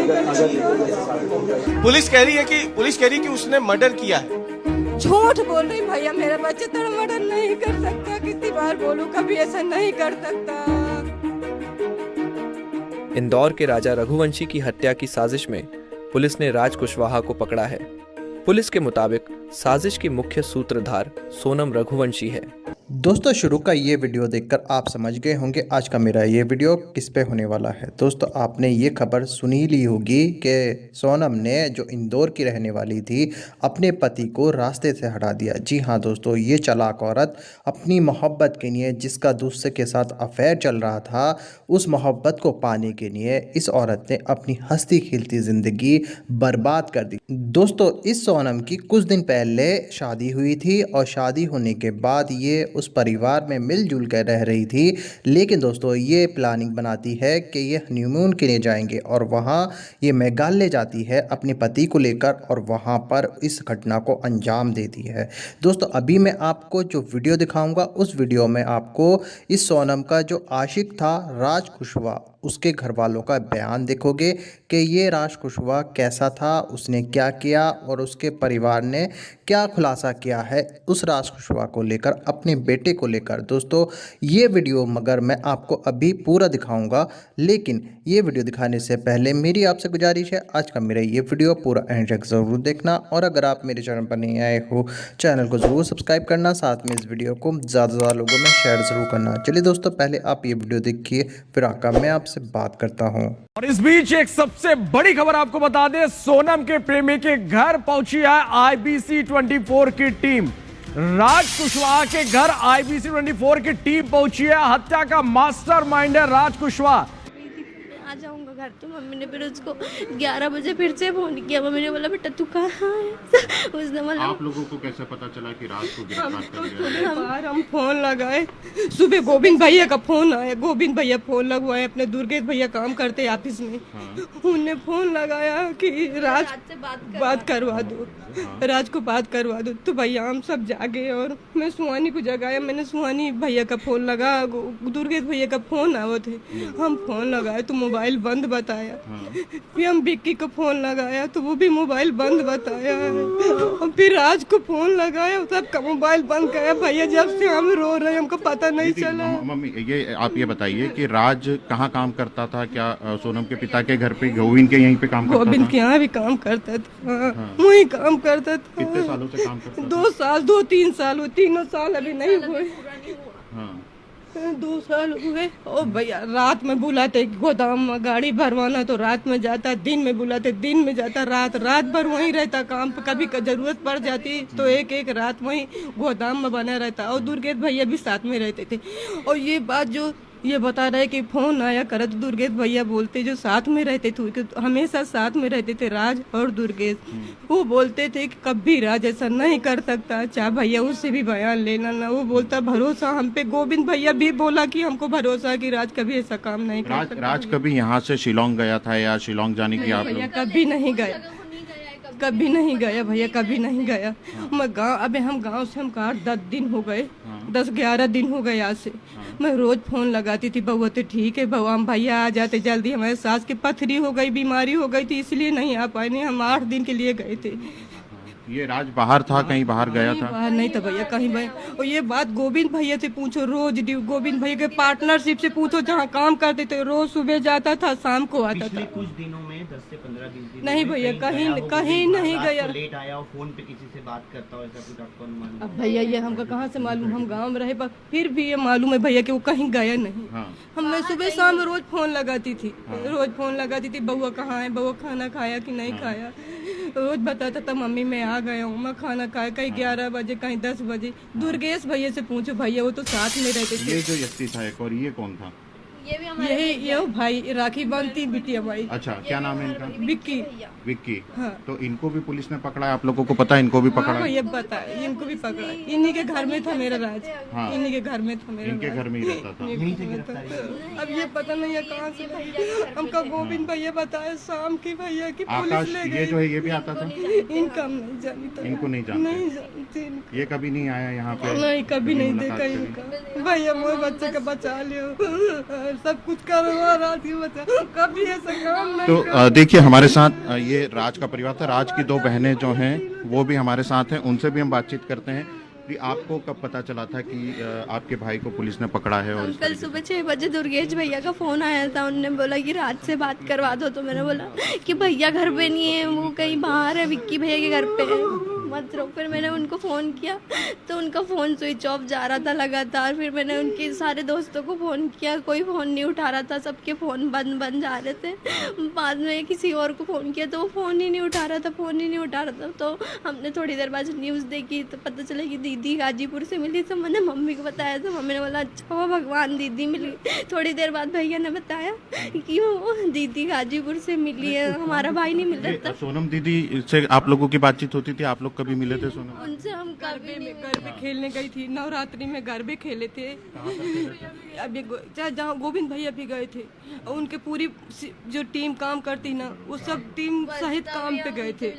नहीं कर सकता। पुलिस कह रही है कि उसने मर्डर किया है। झूठ बोल रही भैया, मेरा बच्चा तेरा मर्डर नहीं कर सकता। कितनी बार बोलूं, कभी ऐसा नहीं कर सकता। इंदौर के राजा रघुवंशी की हत्या की साजिश में पुलिस ने राज कुशवाहा को पकड़ा है। पुलिस के मुताबिक साजिश की मुख्य सूत्रधार सोनम रघुवंशी है। दोस्तों, शुरू का ये वीडियो देखकर आप समझ गए होंगे आज का मेरा ये वीडियो किस पे होने वाला है। दोस्तों, आपने ये खबर सुनी ली होगी कि सोनम ने, जो इंदौर की रहने वाली थी, अपने पति को रास्ते से हटा दिया। जी हाँ दोस्तों, ये चालाक औरत अपनी मोहब्बत के लिए, जिसका दूसरे के साथ अफेयर चल रहा था, उस मोहब्बत को पाने के लिए इस औरत ने अपनी हंसती खिलती ज़िंदगी बर्बाद कर दी। दोस्तों, इस सोनम की कुछ दिन पहले शादी हुई थी और शादी होने के बाद ये उस परिवार में मिलजुल कर रह रही थी। लेकिन दोस्तों, ये प्लानिंग बनाती है कि ये हनीमून के लिए जाएंगे और वहाँ ये मेघालय जाती है अपने पति को लेकर और वहाँ पर इस घटना को अंजाम देती है। दोस्तों, अभी मैं आपको जो वीडियो दिखाऊंगा, उस वीडियो में आपको इस सोनम का जो आशिक था राज कुशवाहा, उसके घर वालों का बयान देखोगे कि ये राज कुशवाहा कैसा था, उसने क्या किया और उसके परिवार ने क्या खुलासा किया है उस राज कुशवाहा को लेकर, अपने बेटे को लेकर। दोस्तों, ये वीडियो मगर मैं आपको अभी पूरा दिखाऊंगा, लेकिन ये वीडियो दिखाने से पहले मेरी आपसे गुजारिश है, आज का मेरा ये वीडियो पूरा एंड तक ज़रूर देखना। और अगर आप मेरे चैनल पर नहीं आए हो, चैनल को ज़रूर सब्सक्राइब करना, साथ में इस वीडियो को ज़्यादा से ज़्यादा लोगों में शेयर ज़रूर करना। चलिए दोस्तों, पहले आप ये वीडियो देखिए, फिर आकर मैं आपसे बात करता हूँ। और इस बीच एक सबसे बड़ी खबर आपको बता दें, सोनम के प्रेमी के घर पहुंची है IBC 24 की टीम। राज कुशवाहा के घर IBC 24 की टीम पहुंची है। हत्या का मास्टरमाइंड है राज कुशवाहा। आ जाऊंगा घर, तो मम्मी ने फिर उसको 11 बजे फिर से फोन किया। मम्मी ने बोला बेटा तू कहाँ है। उसने बोला आप लोगों को कैसे पता चला कि रात को गिरफ्तार कर लिया? हम फोन लगाए, सुबह गोविंद भैया का फोन आया। गोविंद भैया फोन लगवाए, अपने दुर्गेश भैया काम करते ऑफिस में। उनने फोन लगाया कि राज से बात करवा दो, राज को बात करवा दो। तो भैया हम सब जागे और मैं सुहानी को जगाया। मैंने सुहानी भैया का फोन लगा, दुर्गेश भैया का फोन आए थे, हम फोन लगाए तो मोबाइल बंद बताया। फिर हम विक्की को फोन लगाया तो वो भी मोबाइल बंद बताया। और फिर राज को फोन लगाया, सबका मोबाइल बंद गया। भैया जब से हम रो रहे हैं, हमको पता नहीं चला। मम्मी, ये आप ये बताइए कि राज कहाँ काम करता था? क्या सोनम के पिता के घर पे, गोविंद के यहीं पे काम करता था? गोविंद के यहाँ भी काम करता था, वही काम करता था। कितने सालों से काम करता था? 2 साल, 2-3 साल हुए, 3 साल अभी नहीं हुए। 2 साल हुए। और भैया रात में बुलाते गोदाम में गाड़ी भरवाना तो रात में जाता, दिन में बुलाते दिन में जाता, रात भर वहीं रहता काम पे। कभी जरूरत पड़ जाती तो एक रात वहीं गोदाम में बना रहता। और दुर्गेश भैया भी साथ में रहते थे। और ये बात जो ये बता रहे कि फोन आया करे तो दुर्गेश भैया बोलते, जो साथ में रहते थे, हमेशा साथ में रहते थे राज और दुर्गेश, वो बोलते थे कि कभी राज ऐसा नहीं कर सकता। चाहे भैया उससे भी बयान लेना ना, वो बोलता भरोसा हम पे। गोविंद भैया भी बोला कि हमको भरोसा कि राज कभी ऐसा काम नहीं कर सकता। राज कभी यहाँ से शिलोंग गया था या शिलोंग जाने की आप भैया कभी नहीं गया, कभी नहीं गया भैया, कभी नहीं गया। मैं गाँव, अबे हम गाँव से हम 10 दिन हो गए, 10-11 दिन हो गए आज से। मैं रोज फोन लगाती थी, बउआ तो ठीक है, बउआ हम भैया आ जाते जल्दी। हमारे सास की पथरी हो गई, बीमारी हो गई थी, इसलिए नहीं आ पाए। नहीं, हम 8 दिन के लिए गए थे। ये राज बाहर था, कहीं बाहर गया था? बाहर नहीं था भैया, कहीं भैया। और ये बात गोविंद भैया से पूछो, रोज गोविंद भैया के पार्टनरशिप से पूछो, जहाँ काम करते थे, रोज सुबह जाता था, शाम को आता था। कुछ दिनों में 10 से 15 दिन नहीं भैया, कहीं नहीं गया। लेट आया और फोन पे किसी से बात करता हो, ऐसा कुछ आपको अनुमान? अब भैया ये हमको कहाँ से मालूम, हम गांव में रहे, पर फिर भी ये मालूम है भैया कि वो कहीं गया नहीं। हम मैं सुबह शाम रोज फोन लगाती थी, रोज फोन लगाती थी, बउआ कहाँ है, बउआ खाना खाया कि नहीं खाया। रोज बताता था मम्मी मैं आ गया हूँ, मैं खाना खाया, कहीं 11 बजे, कहीं 10 बजे। दुर्गेश भैया से पूछो, भैया वो तो साथ में रहते थे। ये जो व्यक्ति था एक, और ये कौन था? ये भाई राखी बांधती बिटिया भाई। अच्छा, क्या नाम है इनका? विक्की। विक्की। हाँ। तो इनको भी पुलिस ने पकड़ा है? आप लोगों को पता है इनको भी पकड़ा है? ये पता है, इनको भी पकड़ा है। इन्हीं के घर में था मेरा राज। हाँ। इन्हीं के घर में था मेरा इनके राज। घर में ही रहता था। अब ये पता नहीं है कहाँ से। हमका गोविंद भैया बताया शाम की भैया की पुलिस आकाश, ले ये गई। जो है ये भी आता था? इनका नहीं जानता, इनको नहीं जानते? नहीं जानती इनको। ये कभी नहीं आया यहाँ पे? नहीं, कभी नहीं देखा मुलाकात इनका। भैया मोए बच्चे का बचा लियो, कर सब कुछ करवा रहा थी बच्चा, कभी ऐसा काम नहीं तो देखिए हमारे साथ ये राज का परिवार था। राज की 2 बहनें जो हैं वो भी हमारे साथ हैं, उनसे भी हम बातचीत करते हैं कि आपको कब पता चला था कि आपके भाई को पुलिस ने पकड़ा है। और कल सुबह 6 बजे दुर्गेश भैया का फोन आया था, उन्होंने बोला कि रात से बात करवा दो। तो मैंने बोला कि भैया घर पे नहीं है, वो कहीं बाहर है, विक्की भैया के घर पे है, मत रहो। फिर मैंने उनको फ़ोन किया तो उनका फ़ोन स्विच ऑफ जा रहा था लगातार। फिर मैंने उनके सारे दोस्तों को फ़ोन किया, कोई फ़ोन नहीं उठा रहा था, सबके फ़ोन बंद जा रहे थे। बाद में किसी और को फ़ोन किया तो वो फ़ोन ही नहीं उठा रहा था, तो हमने थोड़ी देर बाद न्यूज़ देखी तो पता चला कि दीदी गाजीपुर से मिली। तो मैंने मम्मी को बताया तो मम्मी ने बोला अच्छा हुआ भगवान दीदी मिली। थोड़ी देर बाद भैया ने बताया कि वो दीदी गाजीपुर से मिली है, हमारा भाई नहीं मिल रहा था। सोनम दीदी से आप लोगों की बातचीत होती थी? आप लोग कभी मिले थे सोनम? उनसे हम गरबे खेलने गई थी, नवरात्रि में गरबे खेले थे। अभी जहाँ गोविंद भैया भी गए थे, और उनके पूरी जो टीम काम करती ना, वो सब टीम सहित काम पे गए थे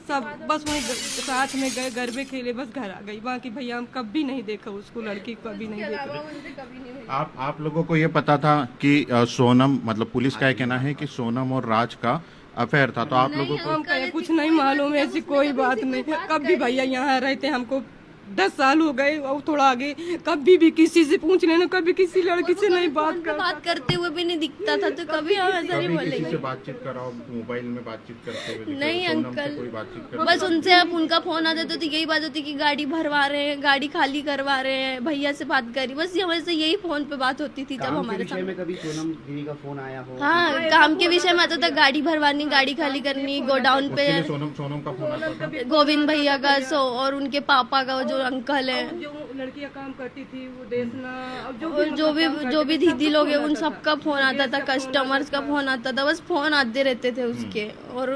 सब, बस वहीं साथ में गए, गरबे खेले, बस घर आ गई। बाकी भैया हम कभी नहीं देखा उसको, लड़की को कभी नहीं देखा। आप लोगों को ये पता था कि सोनम, मतलब पुलिस का कहना है कि सोनम और राज का अफेयर था, तो आप लोगों को हम कहे कुछ नहीं मालूम है, ऐसी कोई बात नहीं। कभी भैया यहाँ रहते, हमको 10 साल हो गए और थोड़ा आगे, कभी भी किसी से पूछ लेना, कभी किसी लड़की से नहीं बात करते हुए भी नहीं दिखता था, तो कभी हम ऐसा नहीं बोलेंगे। किसी से बातचीत कराओ, मोबाइल में बातचीत करते हुए नहीं अंकल, कोई बातचीत बस उनसे अब उनका फोन आता था तो यही बात होती कि गाड़ी भरवा रहे हैं, गाड़ी खाली करवा रहे हैं, भैया से बात करी, बस हमारे से यही फोन पे बात होती थी। जब हमारे सामने कभी सोनम दीदी का फोन आया हो? हाँ, काम के विषय में आता था, गाड़ी भरवानी, गाड़ी खाली करनी, गोडाउन पे सोनम का फोन आता था, गोविंद भैया का और उनके पापा का जो अंकल है, जो लड़कियां काम करती थी वो देखना, जो भी दीदी लोग हैं उन सबका फोन आता था, कस्टमर्स का फोन आता था, बस फोन आते रहते थे उसके। और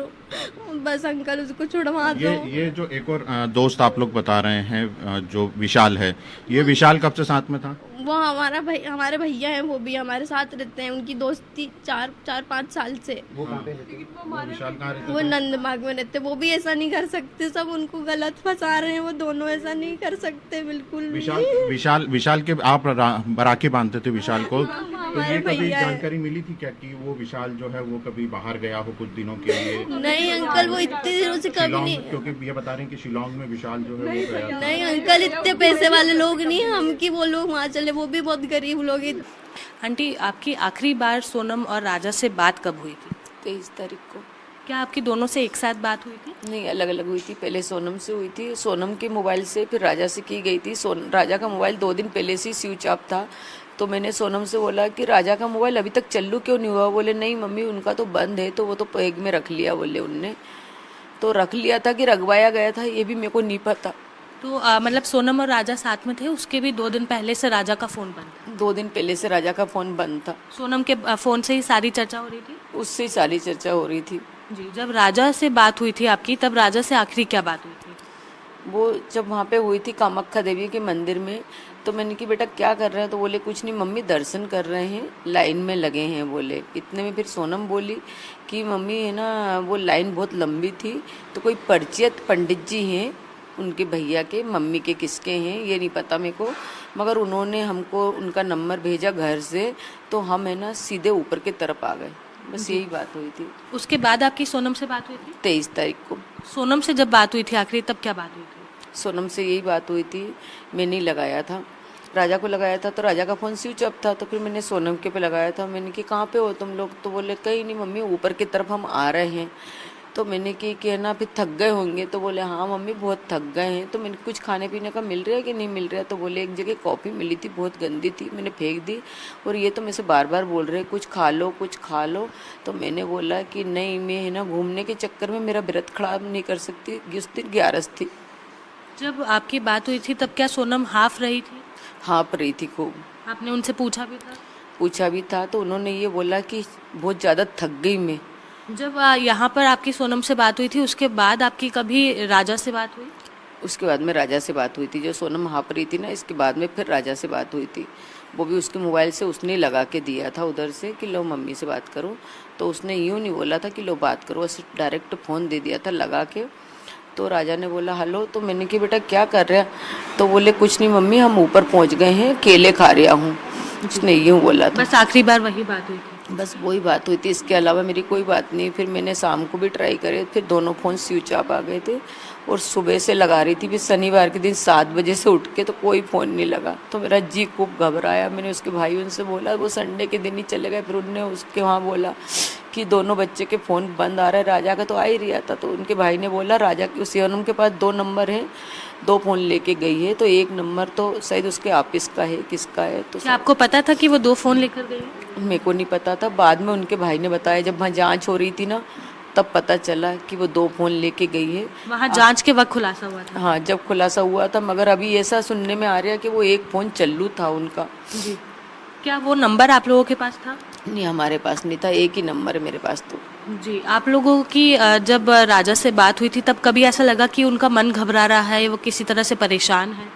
बस अंकल उसको छुड़वा दो। ये जो एक और दोस्त आप लोग बता रहे हैं जो विशाल है, ये विशाल कब से साथ में था? वो हमारे भैया हैं, वो भी हमारे साथ रहते हैं, उनकी दोस्ती 4-5 साल से। वो कहाँ पे रहते? विशाल कहाँ रहते? वो नंदबाग में रहते। वो भी ऐसा नहीं कर सकते, सब उनको गलत फंसा रहे हैं, वो दोनों ऐसा नहीं कर सकते बिल्कुल भी। विशाल के आप राखी बांधते थे विशाल को, तो ये कभी भैया जानकारी मिली थी क्या कि वो विशाल जो है वो कभी बाहर गया हो कुछ दिनों के लिए? नहीं अंकल, वो इतने दिनों से कभी नहीं, क्योंकि ये बता रहे हैं कि शिलोंग में विशाल जो है वो गया था। नहीं अंकल, इतने पैसे वाले लोग नहीं हम कि वो लोग वहाँ चले, वो भी बहुत गरीब लोग हैं। आंटी, आपकी आखिरी बार सोनम और राजा से बात कब हुई थी? 23 तारीख को। क्या आपकी दोनों से एक साथ बात हुई थी? नहीं, अलग अलग हुई थी। पहले सोनम से हुई थी, सोनम के मोबाइल से, फिर राजा से की गई थी। राजा का मोबाइल 2 दिन पहले से स्विच ऑफ था, तो मैंने सोनम से बोला कि राजा का मोबाइल अभी तक चालू क्यों नहीं हुआ? बोले नहीं मम्मी, उनका तो बंद है, तो वो तो बैग में रख लिया, बोले उनने। तो रख लिया था कि रखवाया गया था, ये भी मेरे को नहीं पता। तो मतलब सोनम और राजा साथ में थे, उसके भी 2 दिन पहले से राजा का फ़ोन बंद था? 2 दिन पहले से राजा का फ़ोन बंद था। सोनम के फ़ोन से ही सारी चर्चा हो रही थी? उससे ही सारी चर्चा हो रही थी जी। जब राजा से बात हुई थी आपकी, तब राजा से आखिरी क्या बात हुई थी? वो जब वहाँ पे हुई थी कामाख्या देवी के मंदिर में, तो मैंने कि बेटा क्या कर रहे हैं? तो बोले कुछ नहीं मम्मी, दर्शन कर रहे हैं, लाइन में लगे हैं, बोले। इतने में फिर सोनम बोली कि मम्मी है ना, वो लाइन बहुत लंबी थी, तो कोई परिचित पंडित जी हैं उनके भैया के, मम्मी के किसके हैं ये नहीं पता मेरे को, मगर उन्होंने हमको उनका नंबर भेजा घर से, तो हम है ना सीधे ऊपर की तरफ आ गए। बस यही बात हुई थी। उसके बाद आपकी सोनम से बात हुई थी? 23 तारीख को। सोनम से जब बात हुई थी आखिरी, तब क्या बात हुई थी? सोनम से यही बात हुई थी, मैंने लगाया था, राजा को लगाया था, तो राजा का फ़ोन स्विच ऑफ था, तो फिर मैंने सोनम के पे लगाया था। मैंने कि कहाँ पे हो तुम लोग? तो बोले कहीं नहीं मम्मी, ऊपर की तरफ हम आ रहे हैं। तो मैंने कि है ना फिर थक गए होंगे? तो बोले हाँ मम्मी बहुत थक गए हैं। तो मैंने कुछ खाने पीने का मिल रहा है कि नहीं मिल रहा है? तो बोले एक जगह कॉफ़ी मिली थी, बहुत गंदी थी, मैंने फेंक दी, और ये तो मेरे से बार बार बोल रहे कुछ खा लो कुछ खा लो। तो मैंने बोला कि नहीं, मैं है ना घूमने के चक्कर में मेरा व्रत खराब नहीं कर सकती, उस दिन 11 थी। जब आपकी बात हुई थी तब क्या सोनम हाफ रही थी? हाँफ रही थी खूब। आपने उनसे पूछा भी था? पूछा भी था, तो उन्होंने ये बोला कि बहुत ज़्यादा थक गई मैं। जब यहाँ पर आपकी सोनम से बात हुई थी, उसके बाद आपकी कभी राजा से बात हुई? उसके बाद में राजा से बात हुई थी। जो सोनम हाँफ रही थी ना, इसके बाद में फिर राजा से बात हुई थी। वो भी उसके मोबाइल से उसने लगा के दिया था उधर से कि लो मम्मी से बात करो। तो उसने यूँ नहीं बोला था कि लो बात करो, उसने डायरेक्ट फ़ोन दे दिया था लगा के। तो राजा ने बोला हेलो। तो मैंने कि बेटा क्या कर रहा? तो बोले कुछ नहीं मम्मी, हम ऊपर पहुँच गए हैं, केले खा रहा हूँ। उसने यूँ बोला था। बस आखिरी बार वही बात हुई थी? बस वही बात हुई थी, इसके अलावा मेरी कोई बात नहीं। फिर मैंने शाम को भी ट्राई करे, फिर दोनों फ़ोन स्विच ऑफ आ गए थे और सुबह से लगा रही थी। फिर शनिवार के दिन 7 बजे से उठ के तो कोई फ़ोन नहीं लगा, तो मेरा जी खूब घबराया। मैंने उसके भाई उनसे बोला, वो संडे के दिन ही चले गए। फिर उनने उसके वहाँ बोला कि दोनों बच्चे के फ़ोन बंद आ रहा है, राजा का तो आ ही रहा था। तो उनके भाई ने बोला राजा के सोनम के पास 2 नंबर हैं, 2 फ़ोन लेके गई है, तो 1 नंबर तो शायद उसके ऑफिस का है, किसका है। तो क्या आपको पता था कि वो 2 फ़ोन लेकर गई? मेरे को नहीं पता था, बाद में उनके भाई ने बताया। जब वहाँ जांच हो रही थी ना, तब पता चला कि वो 2 फ़ोन लेके गई है। वहाँ जांच के वक्त खुलासा हुआ था? हाँ, जब खुलासा हुआ था, मगर अभी ऐसा सुनने में आ रहा है कि वो 1 फ़ोन चालू था उनका। जी। क्या वो नंबर आप लोगों के पास था? नहीं, हमारे पास नहीं था, 1 ही नंबर है मेरे पास तो। जी। आप लोगों की जब राजा से बात हुई थी तब कभी ऐसा लगा कि उनका मन घबरा रहा है, वो किसी तरह से परेशान है?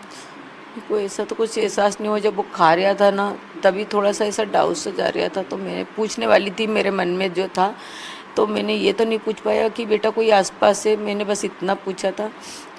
कोई ऐसा तो कुछ एहसास नहीं हुआ। जब वो खा रहा था ना, तभी थोड़ा सा ऐसा डाउट सा जा रहा था। तो मैं पूछने वाली थी, मेरे मन में जो था, तो मैंने ये तो नहीं पूछ पाया कि बेटा कोई आसपास है। मैंने बस इतना पूछा था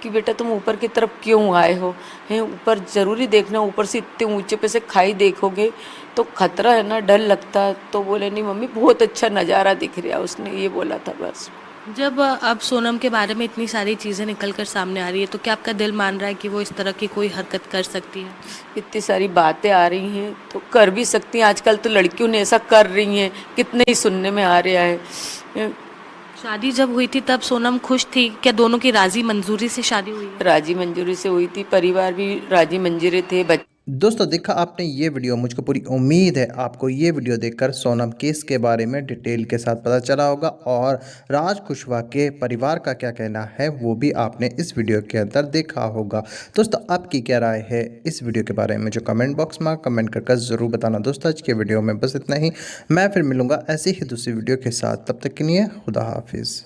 कि बेटा तुम ऊपर की तरफ क्यों आए हो, हैं ऊपर ज़रूरी देखना, ऊपर से इतने ऊंचे पे से खाई देखोगे तो खतरा है ना, डर लगता है। तो बोले नहीं मम्मी, बहुत अच्छा नज़ारा दिख रहा है, उसने ये बोला था बस। जब अब सोनम के बारे में इतनी सारी चीज़ें निकल कर सामने आ रही है, तो क्या आपका दिल मान रहा है कि वो इस तरह की कोई हरकत कर सकती है? इतनी सारी बातें आ रही हैं तो कर भी सकती हैं। आजकल तो लड़कियों ने ऐसा कर रही हैं, कितने ही सुनने में आ रहा है। शादी जब हुई थी तब सोनम खुश थी क्या? दोनों की राजी मंजूरी से शादी हुई है? राजी मंजूरी से हुई थी, परिवार भी राजी मंजूरी थे। दोस्तों देखा आपने ये वीडियो, मुझको पूरी उम्मीद है आपको ये वीडियो देखकर सोनम केस के बारे में डिटेल के साथ पता चला होगा और राज कुशवाहा के परिवार का क्या कहना है वो भी आपने इस वीडियो के अंदर देखा होगा। दोस्तों आपकी क्या राय है इस वीडियो के बारे में, जो कमेंट बॉक्स में कमेंट कर ज़रूर बताना। दोस्तों आज के वीडियो में बस इतना ही, मैं फिर मिलूँगा ऐसी ही दूसरी वीडियो के साथ, तब तक के लिए खुदा हाफिज़।